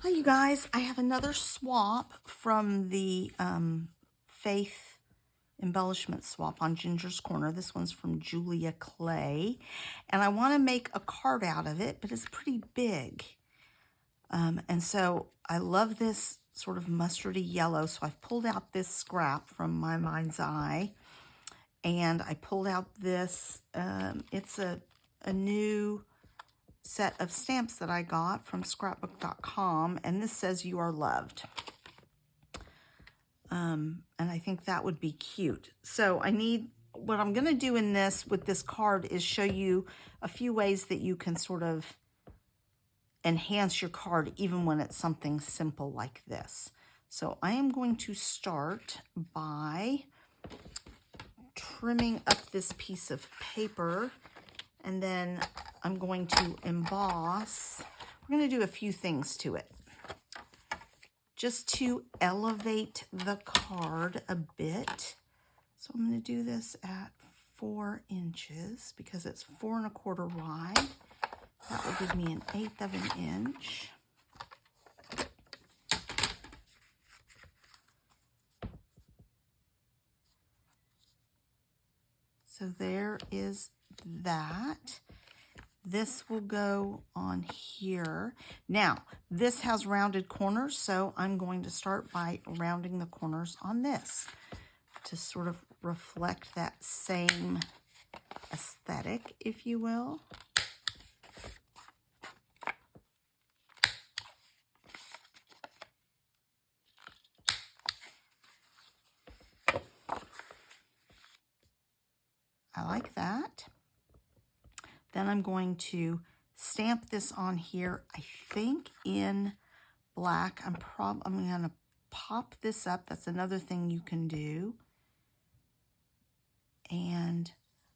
Hi, you guys. I have another swap from the Faith Embellishment Swap on Ginger's Corner. This one's from Julia Clay. And I want to make a card out of it, but it's pretty big. And so I love this sort of mustardy yellow. So I've pulled out this scrap from My Mind's Eye. And I pulled out this. It's a new set of stamps that I got from scrapbook.com, and this says "You Are Loved." And I think that would be cute. So what I'm going to do in this with this card is show you a few ways that you can sort of enhance your card even when it's something simple like this. So I am going to start by trimming up this piece of paper, and then I'm going to emboss. We're going to do a few things to it just to elevate the card a bit. So I'm going to do this at 4 inches because it's 4 1/4 wide. That will give me 1/8 of an inch. So there is that. This will go on here. Now, this has rounded corners, so I'm going to start by rounding the corners on this to sort of reflect that same aesthetic, if you will. I like that. Then I'm going to stamp this on here, I think in black. I'm going to pop this up. That's another thing you can do. And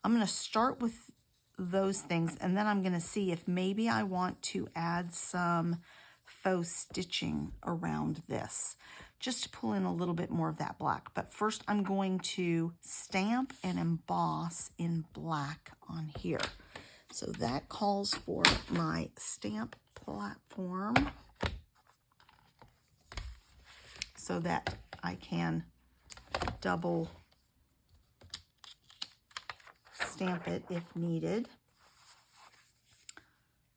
I'm going to start with those things, and then I'm going to see if maybe I want to add some faux stitching around this, just to pull in a little bit more of that black. But first I'm going to stamp and emboss in black on here. So that calls for my stamp platform so that I can double stamp it if needed.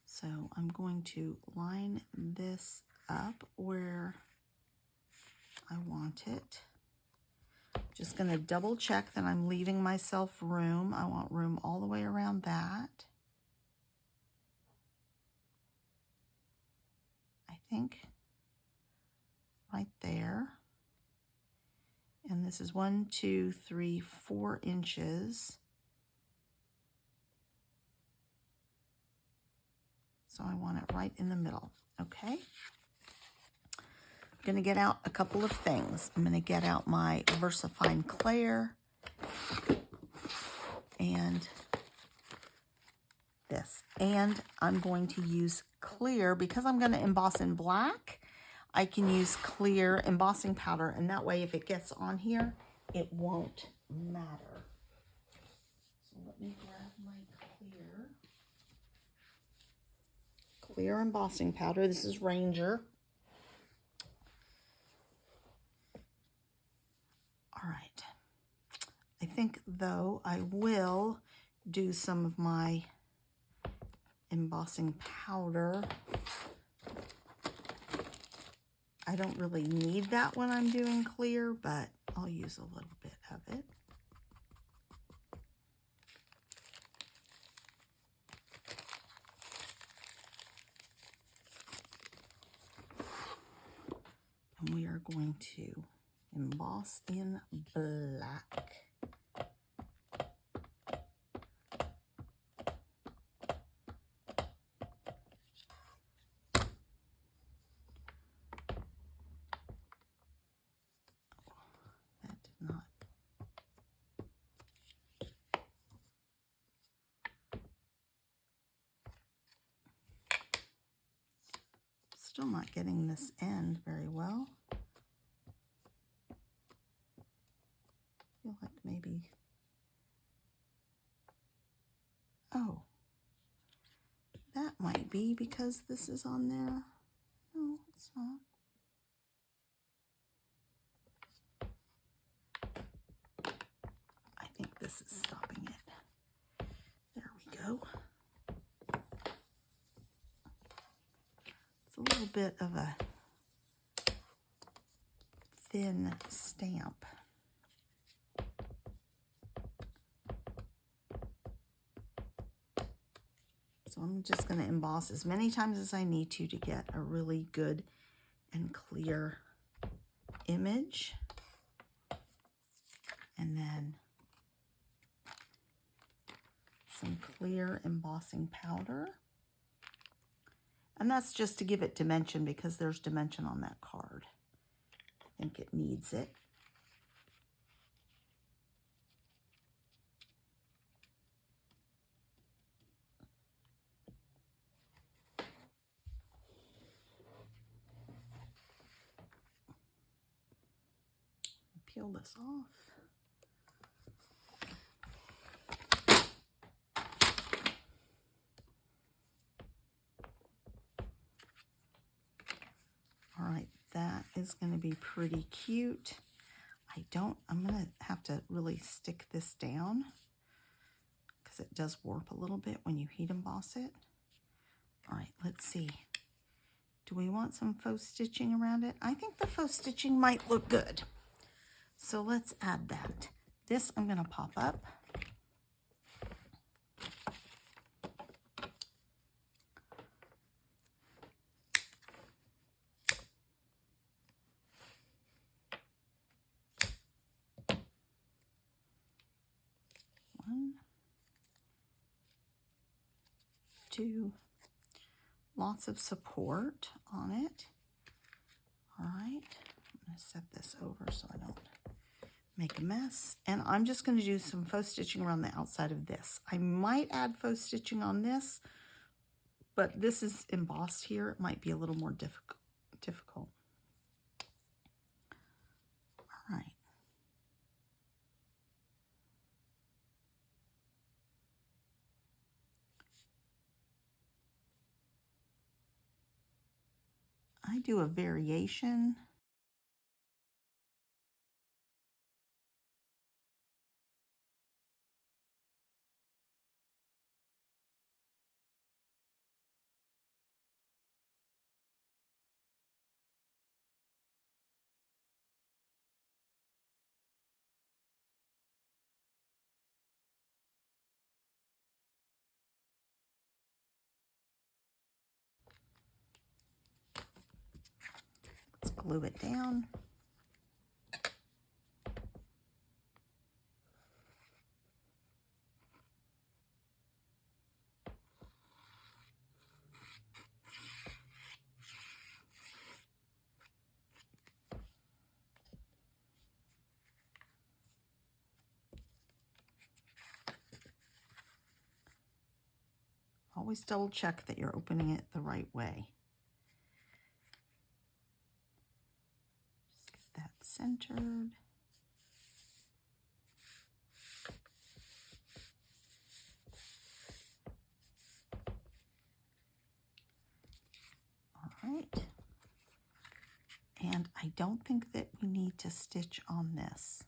So I'm going to line this up where I want it. Just going to double check that I'm leaving myself room. I want room all the way around that. I think right there. And this is 1, 2, 3, 4 inches. So I want it right in the middle, okay? I'm gonna get out a couple of things. I'm gonna get out my VersaFine Clair and this. And I'm going to use clear, because I'm gonna emboss in black, I can use clear embossing powder, and that way if it gets on here, it won't matter. So let me grab my clear embossing powder. This is Ranger. All right. I think, though, I will do some of my embossing powder. I don't really need that when I'm doing clear, but I'll use a little bit of it. And we are going to emboss in black. That did not. Still not getting this end very well. I feel like maybe, oh, that might be because this is on there. No, So I think this is stopping it. There we go. It's a little bit of a thin stamp. So I'm just going to emboss as many times as I need to get a really good and clear image. And then some clear embossing powder. And that's just to give it dimension because there's dimension on that card. I think it needs it. Peel this off. All right, that is going to be pretty cute. I'm going to have to really stick this down because it does warp a little bit when you heat emboss it. All right, let's see. Do we want some faux stitching around it? I think the faux stitching might look good. So let's add that. This I'm going to pop up. One, two, lots of support on it. All right, I'm going to set this over so I don't make a mess. And I'm just going to do some faux stitching around the outside of this. I might add faux stitching on this, but this is embossed here. It might be a little more difficult. All right. I do a variation. Let's glue it down. Always double check that you're opening it the right way. Just get that centered. All right. And I don't think that we need to stitch on this.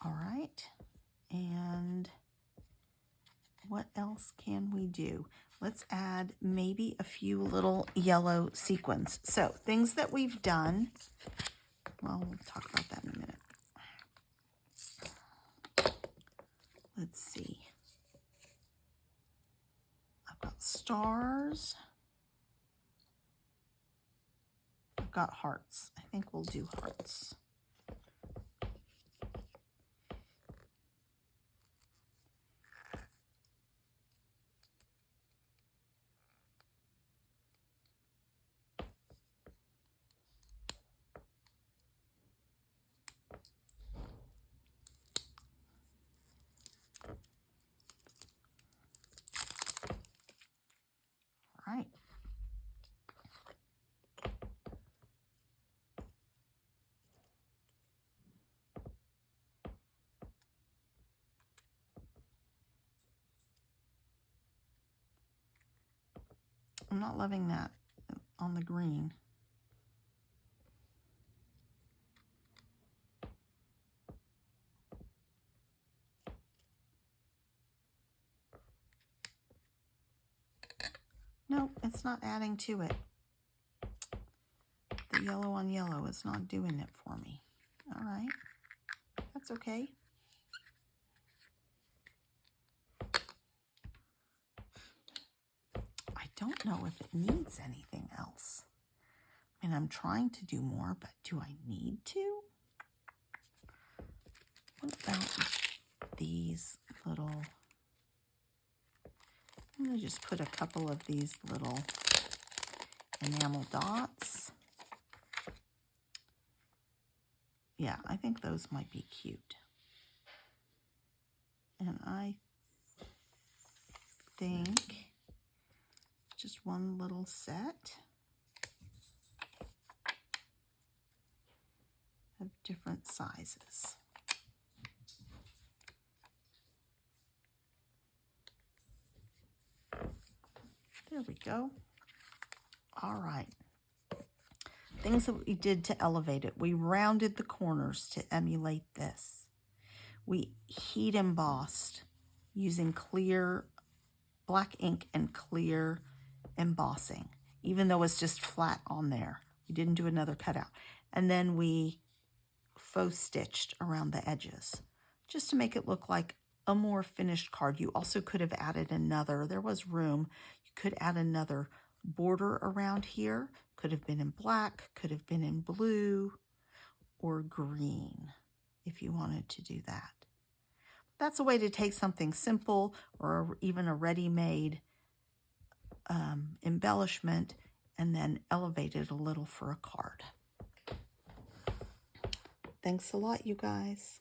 All right, and what else can we do? Let's add maybe a few little yellow sequins. So things that we've done, well, we'll talk about that in a minute. Let's see. I've got stars. I've got hearts. I think we'll do hearts. I'm not loving that on the green. Nope, it's not adding to it. The yellow on yellow is not doing it for me. All right, that's okay. I don't know if it needs anything else. I mean, I'm trying to do more, but do I need to? What about these little... I'm going to just put a couple of these little enamel dots. Yeah, I think those might be cute. And I think just one little set of different sizes. There we go. All right. Things that we did to elevate it. We rounded the corners to emulate this. We heat embossed using clear black ink and clear embossing, even though it's just flat on there. We didn't do another cutout. And then we faux stitched around the edges just to make it look like a more finished card. You also could have added another, there was room, you could add another border around here. Could have been in black, could have been in blue or green if you wanted to do that. That's a way to take something simple or even a ready-made embellishment and then elevate it a little for a card. Thanks a lot, you guys.